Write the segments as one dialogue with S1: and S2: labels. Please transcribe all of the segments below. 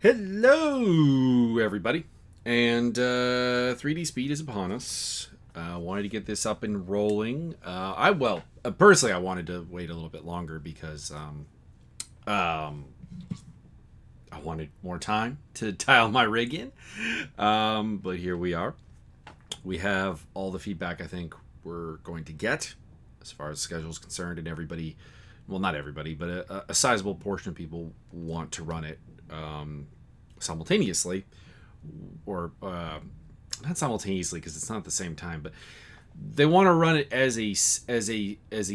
S1: Hello, everybody. And 3D Speed is upon us. Wanted to get this up and rolling. Personally, I wanted to wait a little bit longer because I wanted more time to dial my rig in. But here we are. We have all the feedback I think we're going to get as far as the schedule is concerned, and everybody, well, not everybody, but a sizable portion of people want to run it simultaneously, or not simultaneously because it's not at the same time, but they want to run it as a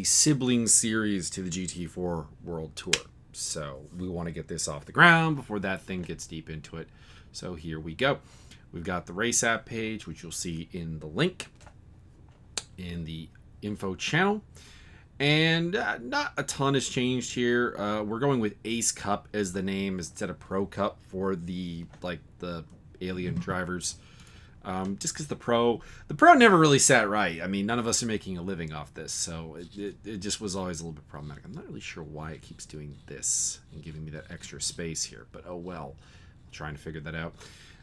S1: sibling series to the GT4 World Tour. So we want to get this off the ground before that thing gets deep into it. So here we go. We've got the race app page, which you'll see in the link in the info channel. And not a ton has changed here. We're going with Ace Cup as the name instead of Pro Cup for the alien drivers. Just because the pro never really sat right. I mean, none of us are making a living off this, so it just was always a little bit problematic. I'm not really sure why it keeps doing this and giving me that extra space here, but oh well. I'm trying to figure that out.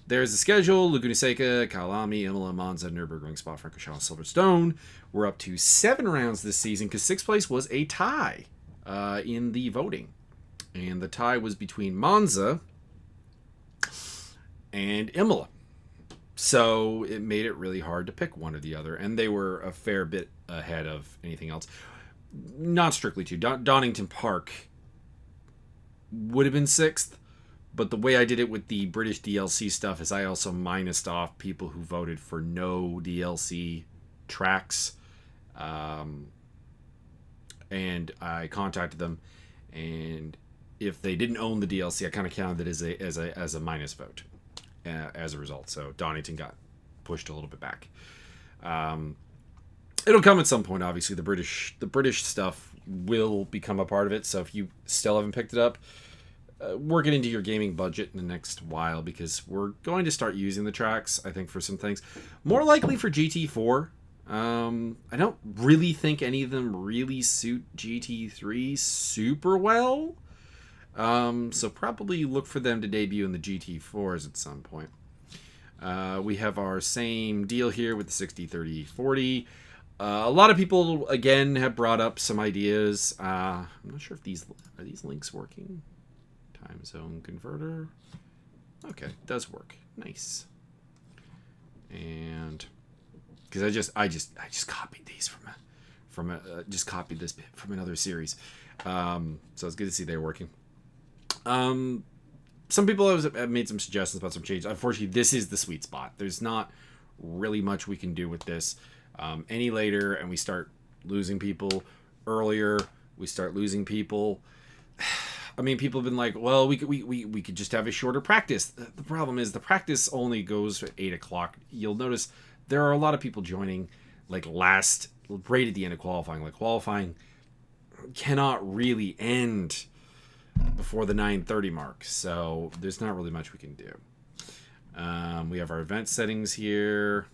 S1: There's the schedule: Laguna Seca, Kyalami, Imola, Monza, Nürburgring, Spa-Francorchamps, Silverstone. We're up to 7 rounds this season because 6th place was a tie in the voting. And the tie was between Monza and Imola. So it made it really hard to pick one or the other. And they were a fair bit ahead of anything else. Not strictly true. Donington Park would have been 6th. But the way I did it with the British DLC stuff is I also minused off people who voted for no DLC tracks. And I contacted them, and if they didn't own the DLC, I kind of counted it as a minus vote as a result. So Donington got pushed a little bit back. It'll come at some point. Obviously, the British stuff will become a part of it. So if you still haven't picked it up, work it into your gaming budget in the next while, because we're going to start using the tracks, I think, for some things. More likely for GT4. I don't really think any of them really suit GT3 super well. So probably look for them to debut in the GT4s at some point. We have our same deal here with the 60, 30, 40. A lot of people, again, have brought up some ideas. I'm not sure if these links working. Time zone converter. Okay, it does work. Nice. And because I just copied these just copied this bit from another series. So it's good to see they're working. Some people have made some suggestions about some change. Unfortunately, this is the sweet spot. There's not really much we can do with this. Any later, and we start losing people. Earlier, we start losing people. I mean, people have been like, well, we could just have a shorter practice. The problem is the practice only goes at 8 o'clock. You'll notice there are a lot of people joining right at the end of qualifying. Like, qualifying cannot really end before the 9:30 mark. So there's not really much we can do. We have our event settings here.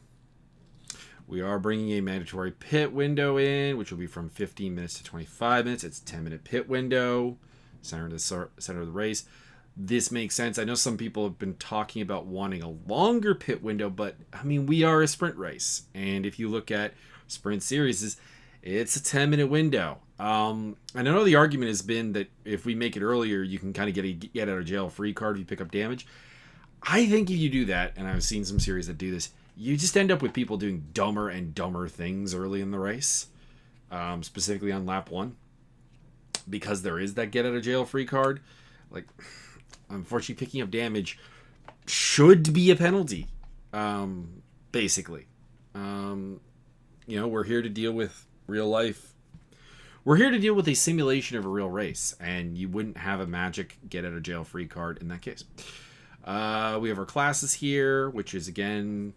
S1: We are bringing a mandatory pit window in, which will be from 15 minutes to 25 minutes. It's a 10-minute pit window. Center of the race. This makes sense. I know some people have been talking about wanting a longer pit window, but I mean, we are a sprint race, and if you look at sprint series, it's a 10-minute window. And I know the argument has been that if we make it earlier, you can kind of get out of jail free card if you pick up damage. I think if you do that, and I've seen some series that do this, you just end up with people doing dumber and dumber things early in the race, specifically on lap 1. Because there is that get out of jail free card. Like, unfortunately, picking up damage should be a penalty. Basically. We're here to deal with real life. We're here to deal with a simulation of a real race, and you wouldn't have a magic get out of jail free card in that case. We have our classes here, which is again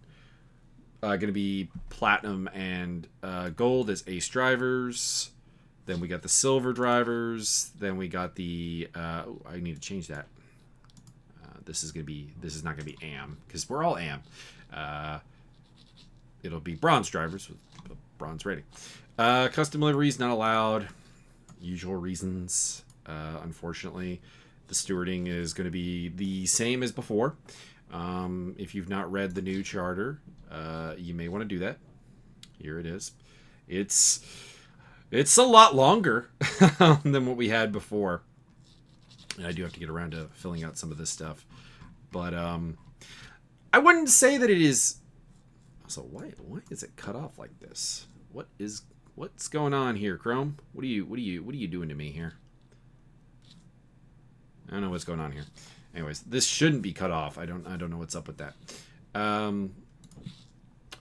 S1: going to be platinum and gold as ace drivers. Then we got the silver drivers. Then we got the I need to change that. This is not gonna be AM, because we're all AM. It'll be bronze drivers with a bronze rating. Custom liveries not allowed. Usual reasons, unfortunately. The stewarding is going to be the same as before. If you've not read the new charter, you may want to do that. Here it is. It's a lot longer than what we had before. And I do have to get around to filling out some of this stuff. But I wouldn't say that it is. So why is it cut off like this? What's going on here, Chrome? What are you doing to me here? I don't know what's going on here. Anyways, this shouldn't be cut off. I don't know what's up with that.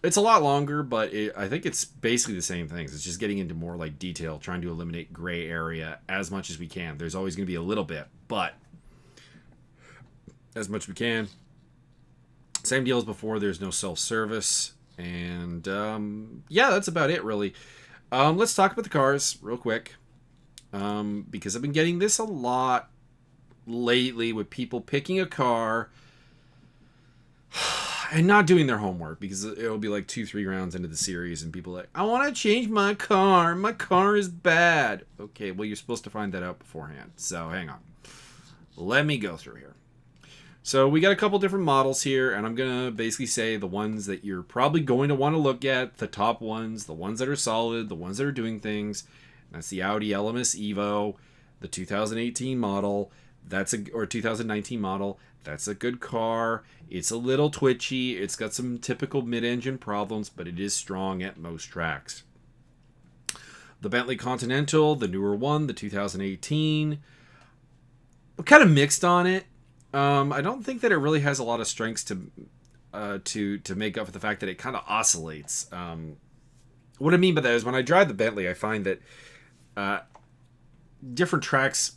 S1: It's a lot longer, but I think it's basically the same things. It's just getting into more like detail, trying to eliminate gray area as much as we can. There's always going to be a little bit, but as much as we can. Same deal as before. There's no self-service. And yeah, that's about it, really. Let's talk about the cars real quick. Because I've been getting this a lot lately with people picking a car and not doing their homework, because it'll be like 2-3 rounds into the series and people are like, I want to change my car is bad. Okay, well, you're supposed to find that out beforehand, so hang on, let me go through here. So we got a couple different models here, and I'm gonna basically say the ones that you're probably going to want to look at, the top ones, the ones that are solid, the ones that are doing things. That's the Audi LMS Evo, the 2018 model, or 2019 model. That's a good car. It's a little twitchy. It's got some typical mid-engine problems, but it is strong at most tracks. The Bentley Continental, the newer one, the 2018. I'm kind of mixed on it. I don't think that it really has a lot of strengths to make up for the fact that it kind of oscillates. What I mean by that is when I drive the Bentley, I find that different tracks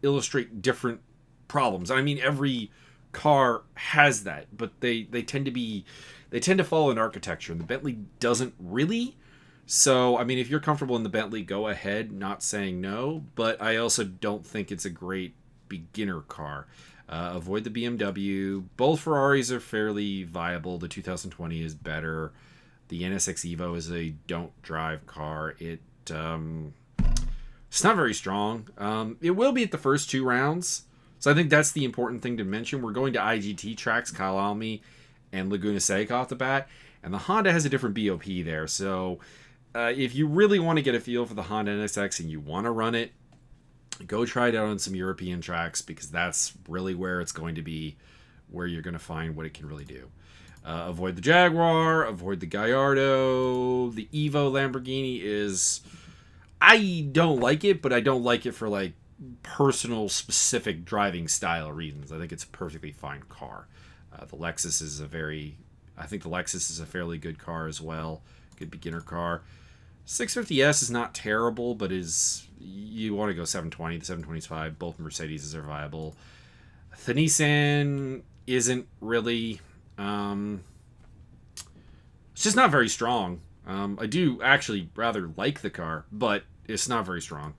S1: illustrate different problems. I mean, every car has that, but they tend to follow an architecture, and the Bentley doesn't really. So, I mean, if you're comfortable in the Bentley, go ahead, not saying no, but I also don't think it's a great beginner car. Avoid the BMW. Both Ferraris are fairly viable. The 2020 is better. The NSX Evo is a don't drive car. It's not very strong. It will be at the first 2 rounds. So I think that's the important thing to mention. We're going to IGT tracks, Kyle Almy and Laguna Seca off the bat. And the Honda has a different BOP there. So if you really want to get a feel for the Honda NSX and you want to run it, go try it out on some European tracks, because that's really where it's going to be, where you're going to find what it can really do. Avoid the Jaguar, avoid the Gallardo. The Evo Lamborghini is... I don't like it, but I don't like it for like personal specific driving style reasons. I think it's a perfectly fine car. The Lexus is I think the Lexus is a fairly good car as well. Good beginner car. 650S is not terrible, but you want to go 720. The 725, both Mercedes are viable. The Nissan isn't really... it's just not very strong. I do actually rather like the car, but it's not very strong.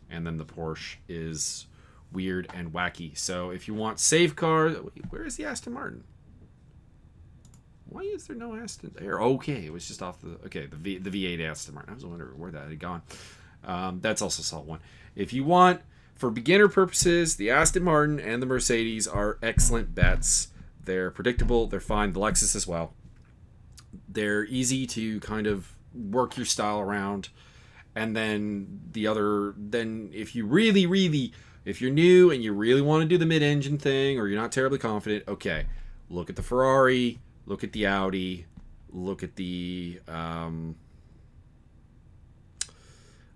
S1: And then the Porsche is weird and wacky. So if you want safe cars... Where is the Aston Martin? Why is there no Aston there? Okay, it was just off the... Okay, the V8 Aston Martin. I was wondering where that had gone. That's also Salt 1. If you want, for beginner purposes, the Aston Martin and the Mercedes are excellent bets. They're predictable. They're fine. The Lexus as well. They're easy to kind of work your style around. And then if you if you're new and you really want to do the mid-engine thing, or you're not terribly confident, okay, look at the Ferrari, look at the Audi, look at the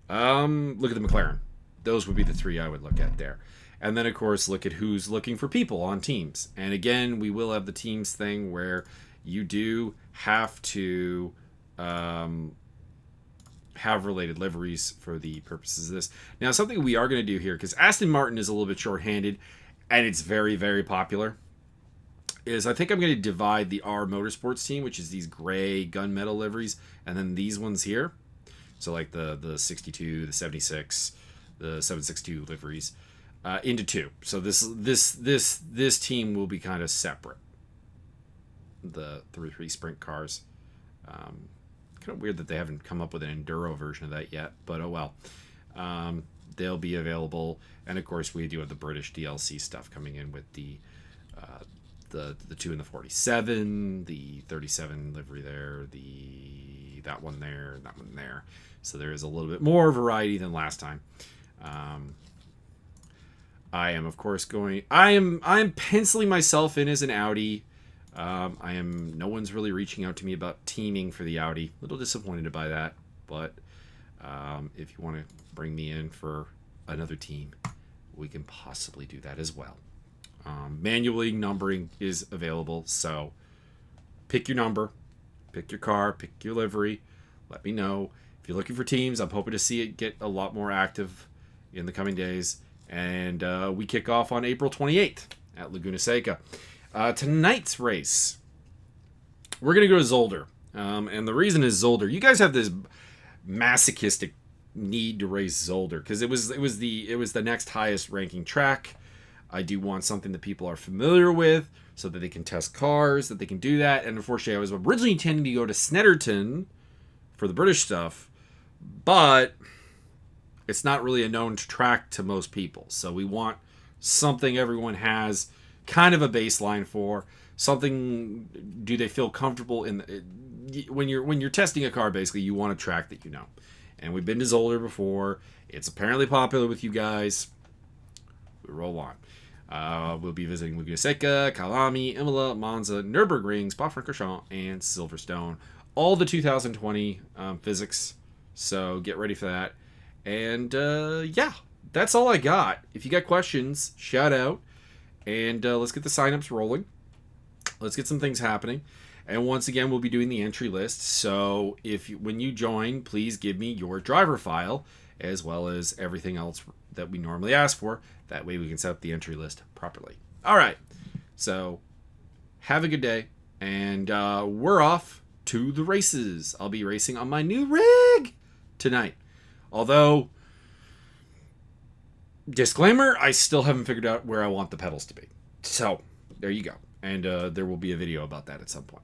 S1: McLaren. Those would be the 3 I would look at there. And then, of course, look at who's looking for people on teams. And again, we will have the teams thing where you do have to have related liveries for the purposes of this. Now, something we are going to do here, because Aston Martin is a little bit short-handed, and it's very, very popular, is I think I'm going to divide the R Motorsports team, which is these gray gunmetal liveries, and then these ones here. So like the 62, the 76, the 762 liveries, into 2. So this team will be kind of separate. The 3 sprint cars. Kind of weird that they haven't come up with an enduro version of that yet, but oh well. they'll be available. And of course, we do have the British DLC stuff coming in with the 2 and the 47, the 37 livery there, that one there, that one there. So there is a little bit more variety than last time. I am, of course, I am penciling myself in as an Audi. No one's really reaching out to me about teaming for the Audi. A little disappointed by that, but if you want to bring me in for another team, we can possibly do that as well. Manually numbering is available, so pick your number, pick your car, pick your livery. Let me know. If you're looking for teams, I'm hoping to see it get a lot more active in the coming days. And we kick off on April 28th at Laguna Seca. Tonight's race, we're going to go to Zolder. And the reason is Zolder. You guys have this masochistic need to race Zolder because it was the next highest ranking track. I do want something that people are familiar with so that they can test cars, that they can do that. And unfortunately, I was originally intending to go to Snetterton for the British stuff, but it's not really a known track to most people. So we want something everyone has kind of a baseline for. Something, do they feel comfortable in? When you're testing a car, basically, you want a track that you know. And we've been to Zolder before. It's apparently popular with you guys. We roll on. We'll be visiting Laguna Seca, Calami, Imola, Monza, Nürburgring, Spa-Francorchamps, and Silverstone. All the 2020 physics. So get ready for that. And yeah, that's all I got. If you got questions, shout out. And let's get the signups rolling. Let's get some things happening. And once again, we'll be doing the entry list. So when you join, please give me your driver file as well as everything else that we normally ask for. That way we can set up the entry list properly. All right. So have a good day. And we're off to the races. I'll be racing on my new rig tonight. Although, disclaimer, I still haven't figured out where I want the pedals to be. So there you go. And there will be a video about that at some point.